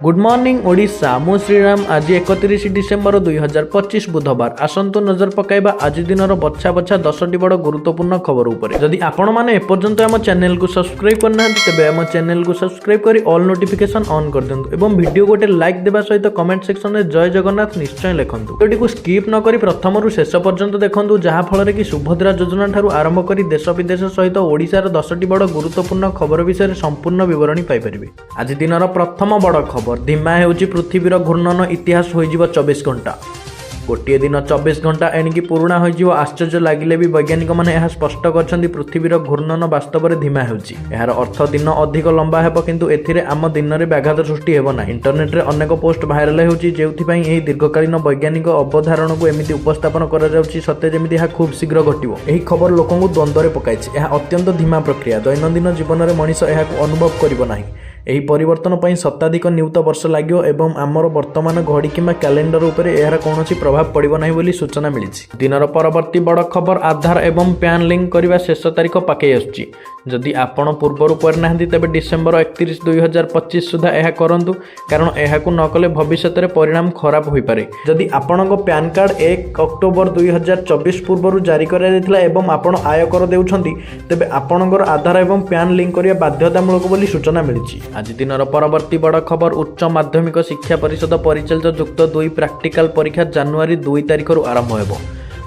Good morning Odisha मु श्रीराम आज 31 December 2025 बुधवार आसंतु नजर पकाइबा आज दिनर बछा बछा 10टी बड़ गुरुत्वपूर्ण खबर उपरे। जदि आपण माने एपर्यंत आम चैनल को सब्सक्राइब करना तेबे आम चैनल को सब्सक्राइब करी ऑल नोटिफिकेशन ऑन कर दियंतु एवं वीडियो गोटे लाइक देबा सहित कमेंट सेक्शन में जय जगन्नाथ निश्चय लिखंतु। वीडियो को स्किप न करी प्रथम रु शेष पर्यंत देखंतु जहा फल कि सुभद्रा योजना ठारू आरंभ करी देश विदेश सहित ओडिशार 10टी बड़ गुरुत्वपूर्ण खबर विषय संपूर्ण विवरणी पाई परिबे। आज दिनर प्रथम बड़ खबर धीमा हेउची पृथ्वीर घूर्णन इतिहास होइजिबो 24 घंटा। गोटे दिन 24 घंटा एणिकी पुराणा होइजिबो आश्चर्य लागिले भी वैज्ञानिक माने यह स्पष्ट करछन्ती पृथ्वीर घूर्णन वास्तव में धीमा हेउची। यार अर्थ दिन अधिक लंबा हेबो किंतु एथिरे आम दिन रे व्याघात सृष्टि हेबो ना। इंटरनेट रे अनेक पोस्ट भाइराल हेउची जेउथि पई एही दीर्घकालीन वैज्ञानिक अवधारणा को एमिति उपस्थापन करा जाउची सत्य जेमिति यह खूब शीघ्र घटिबो। एही खबर लोकंकु द्वंद्व रे पकाइछि। यह अत्यंत धीमा प्रक्रिया दैनंदिन जीवन रे मनीष एहाकु अनुभव करिबो नाही। एही परिवर्तन पई शताधिक नियुत वर्ष लागियो एवं आमर वर्तमान घड़ी किंबा कैलेंडर उपरे एहार कोनोसी प्रभाव पड़िबो नाही बोली सूचना मिलिछि। दिनर परवर्ती बड़ खबर आधार एवं पैन लिंक करबा शेष तारीख पाके आछी। जदि आपण पूर्वरु कर नाहंती तबे डिसेंबर 31 2025 सुधा एहा करंतु कारण एहाकु न कले भविष्यत रे परिणाम खराब होई पारे। जदि आपणको पैन कार्ड 1 अक्टोबर 2024 पूर्वरु जारी करा जायतिला एवं आपण आयकर देउछंती तबे आपणकर आधार एवं पैन लिंक करिया बाध्यतामूलक बोली सूचना मिलिछि। आज दिनर परवर्ती बड़ खबर उच्च माध्यमिक शिक्षा परिषद परिचालित युक्त 2 प्रैक्टिकल परीक्षा जनवरी 2 तारिख आरंभ हेबो।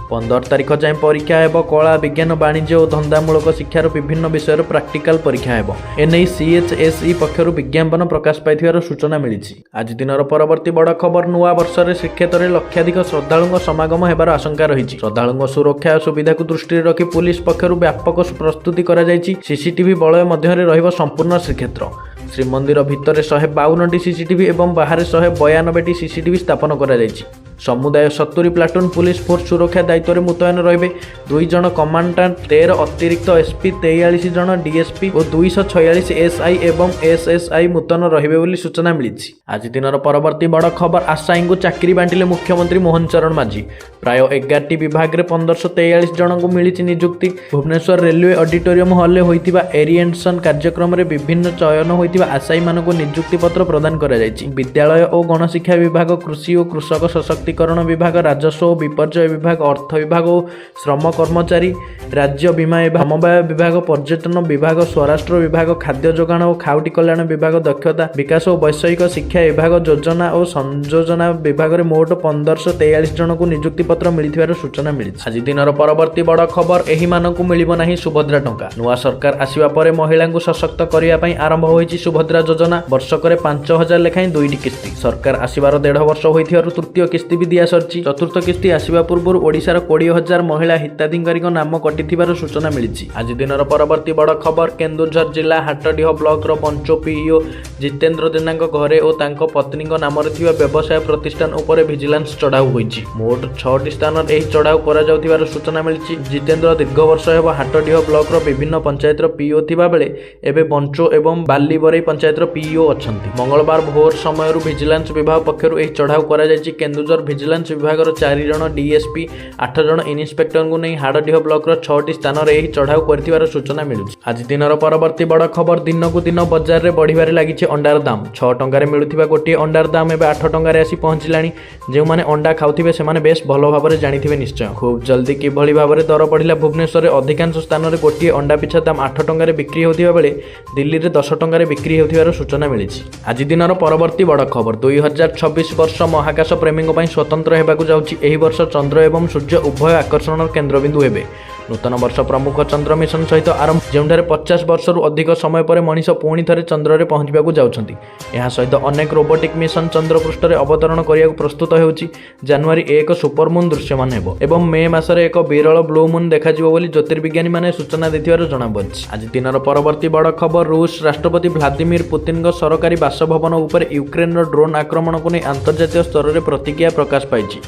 15 तारिख जाए परीक्षा हेबो। कला विज्ञान वाणिज्य और धंदामूलक शिक्षार विभिन्न विषय प्रैक्टिकल परीक्षा हेबो। एने सीएचएसई पक्षरु विज्ञापन प्रकाश पाइथिबार सूचना मिलिछि। आज दिनर परवर्ती बड़ खबर नुआ वर्ष रे श्रीक्षेत्र में लक्षाधिक श्रद्धालुंक समागम हेबार आशंका रहिछि। श्रद्धालुंक सुरक्षा और सुविधा को दृष्टि रखी पुलिस पक्षरु व्यापक प्रस्तुति करा जायछि। सीसीटीवी बलय मध्य रहिबो संपूर्ण श्रीक्षेत्र। श्रीमंदिर भितर 152टी सीसीटीवी एवं बाहर 192टी सीसीटीवी स्थापन करा जायछि। समुदाय 70 प्लाटून पुलिस फोर्स सुरक्षा दायित्व में मुतयन रहिबे। 2 जन कमांडेंट 13 अतिरिक्त एसपी 43 जन डीएसपी और 246 एसआई एवं एसएसआई मुतयन रहिबे बोली सूचना मिलिछि। आज दिनर परवर्ती बड़ खबर आशायी को चाकरी बांटिले मुख्यमंत्री मोहन चरण मांझी। प्राय 11टी विभाग रे 1543 जन को मिलिछि नियुक्ति। भुवनेश्वर रेलवे ऑडिटोरियम हॉल रे होइतिबा एरिएंटेशन कार्यक्रम रे विभिन्न चयन होइतिबा आशायी मानको नियुक्ति पत्र प्रदान करा जायछि। विद्यालय और गणशिक्षा विभाग, कृषि और कृषक सशक्तिकरण विभाग, राजस्व और विपर्यय विभाग, अर्थ विभाग और श्रम कर्मचारी, राज्य बीमा एवं समवाय विभाग, पर्यटन विभाग, स्वराष्ट्र विभाग, खाद्य जोगाण और खाउटी कल्याण विभाग, दक्षता विकास और वैषयिक शिक्षा विभाग, योजना और संयोजना विभाग में मोट 1543 जन को नियुक्ति पत्र मिलिथिबार सूचना मिली। आज दिनर परवर्ती बड़ खबर एही मानकु मिलिबो नाही सुभद्रा टंका। नुआ सरकार आसिबा परे महिला को सशक्त करिया पई आरंभ होईछि सुभद्रा योजना। वर्षकरे 5000 लेखाई 2टी किस्ती। सरकार आसिबार 1.5 वर्ष होइथिबारु तृतीय किस्ती भी दिया सरछि। चतुर्थ किस्ती आसिबा पूर्व ओडिशार 20,000 महिला हिताधिकारी नाम कटिथिबार सूचना मिली। आज दिनर परवर्ती बड़ खबर केन्दुझर जिला हाटडीह ब्लॉक रो पंचो पीईओ जितेंद्र जेना घरे और तांको पत्नी नाम रे व्यवसाय प्रतिष्ठान उपर विजिलेंस चढ़ाऊ होईछि। मोट 6टी स्थान एही चढ़ाऊ करा जाउथिबार सूचना मिली। जितेंद्र दीर्घ वर्ष हेबो हाटडीह ब्लॉक रो विभिन्न पंचायत रो पीईओ थिबा बेले एबे बंचो एवं बालीबरई पंचायत रो पीईओ अछंती। मंगलवार भोर समय विजिलेंस विभाग पक्षरु एही चढ़ाऊ करा जायछि। केन्दुझर विजिलेंस विभाग 4 जन डीएसपी 8 जन इन्स्पेक्टर को नहीं हाटडीह ब्लॉक 6टी स्थान रे चढ़ाऊ करथिबार सूचना मिलुछि। आज दिनर परवर्ती बड़ खबर दिन को दिन बाजार रे बढ़िबारे लागिछि अंडार दाम। 6 टंका रे मिलुथिबा गोटे अंडार दाम एबे 8 टंका रे आसी पहुंचिलानी। जे माने अंडा खाउथिबे से माने बेस भलो भाबरे जानिथिबे निश्चय। खूब जल्दी किभଳି भाबरे दर बढ़िला। भुवनेश्वर रे अधिकांश स्थान रे गोटे अंडा पिछा दाम 8 टंका रे बिक्री होथिबा बेले दिल्ली रे 10 टंका रे बिक्री होथिबार सूचना मिलिछि। आज दिनर परवर्ती बड़ खबर 2026 वर्ष महाकाश प्रेमी पई स्वतंत्र हेबाकु जाउछि। एही वर्ष चंद्र एवं सूर्य उभय आकर्षण केन्द्रबिंदु हेबे। नूतन वर्ष प्रमुख चंद्र मिशन सहित आरंभ जेउठारे 50 वर्षरु अधिक समय पर मनीष पुणी थरे चंद्र रे पहुंचबाकू जाउछंती। एहा सहित अनेक रोबोटिक मिशन चंद्र पृष्ठ रे अवतरण करियाकू प्रस्तुत हेउछि। जनवरी 1 सुपर मून दृश्यमान हेबो एवं मे मासरे एक विरल ब्लू मून देखा जिवो बोली ज्योतिर्विज्ञानी माने सूचना देथिबार जणा पड़छि। आज दिनर परवर्ती बड़ खबर रूस राष्ट्रपति व्लादिमीर पुतिन सरकारी बासभवन उपर यूक्रेन ड्रोन आक्रमण को नहीं अंतर्जातीय स्तर में प्रतिक्रिया प्रकाश पाइछि।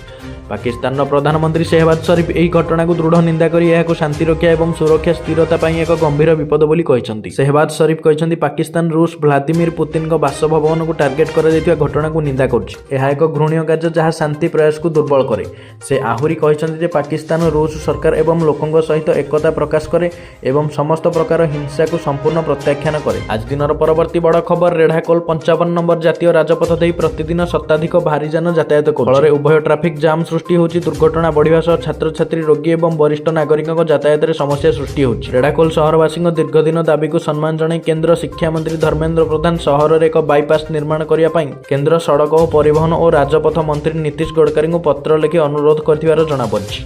ପାକିସ୍ତାନର ପ୍ରଧାନମନ୍ତ୍ରୀ ସେହବାଜ ସରିଫ ଏହି ଘଟଣାକୁ ଦୃଢ଼ ନିନ୍ଦା କରି ଏହାକୁ ଶାନ୍ତିରକ୍ଷା ଏବଂ ସୁରକ୍ଷା ସ୍ଥିରତା ପାଇଁ ଏକ ଗମ୍ଭୀର ବିପଦ ବୋଲି କହିଛନ୍ତି। ସେହବାଜ ସରିଫ କହିଛନ୍ତି ପାକିସ୍ତାନ ରୁଷ ଭ୍ଲାଦିମିର ପୁତିନଙ୍କ ବାସଭବନକୁ ଟାର୍ଗେଟ କରାଯାଇଥିବା ଘଟଣାକୁ ନିନ୍ଦା କରୁଛି। ଏହା ଏକ ଘୃଣ୍ୟ କାର୍ଯ୍ୟ ଯାହା ଶାନ୍ତି ପ୍ରୟାସକୁ ଦୁର୍ବଳ କରେ। ସେ ଆହୁରି କହିଛନ୍ତି ଯେ ପାକିସ୍ତାନ ରୁଷ ସରକାର ଏବଂ ଲୋକଙ୍କ ସହିତ ଏକତା ପ୍ରକାଶ କରେ ଏବଂ ସମସ୍ତ ପ୍ରକାର ହିଂସାକୁ ସମ୍ପୂର୍ଣ୍ଣ ପ୍ରତ୍ୟାଖ୍ୟାନ କରେ। ଆଜି ଦିନର ପରବର୍ତ୍ତୀ ବଡ଼ ଖବର ରେଢାଖୋଲ 55 ନମ୍ବର ଜାତୀୟ ରାଜପଥ ଦେଇ ପ୍ରତିଦିନ ଶତାଧିକ ଭାରୀ ଯାନ ଯାତାୟାତ କରୁଛି। ଫଳରେ ଉଭୟ ଟ୍ରାଫିକ୍ ଜାମ୍ ସୃଷ୍ଟି ହେଉଛି, ଦୁର୍ଘଟଣା ବଢ଼ିବା ସହ ଛାତ୍ରଛାତ୍ରୀ, ରୋଗୀ ଏବଂ ବରିଷ୍ଠ ନାଗରିକଙ୍କ ଯାତାୟାତରେ ସମସ୍ୟା ସୃଷ୍ଟି ହେଉଛି। ରେଢାଖୋଲ ସହରବାସୀଙ୍କ ଦୀର୍ଘଦିନ ଦାବିକୁ ସମ୍ମାନ ଜଣାଇ କେନ୍ଦ୍ର ଶିକ୍ଷା ମନ୍ତ୍ରୀ ଧର୍ମେନ୍ଦ୍ର ପ୍ରଧାନ ସହରରେ ଏକ ବାଇପାସ୍ ନିର୍ମାଣ କରିବା ପାଇଁ କେନ୍ଦ୍ର ସଡ଼କ ଓ ପରିବହନ ଓ ରାଜପଥ ମନ୍ତ୍ରୀ ନୀତିଶ ଗଡ଼କରୀଙ୍କୁ ପତ୍ର ଲେଖି ଅନୁରୋଧ କରିଥିବାର ଜଣାପଡ଼ିଛି।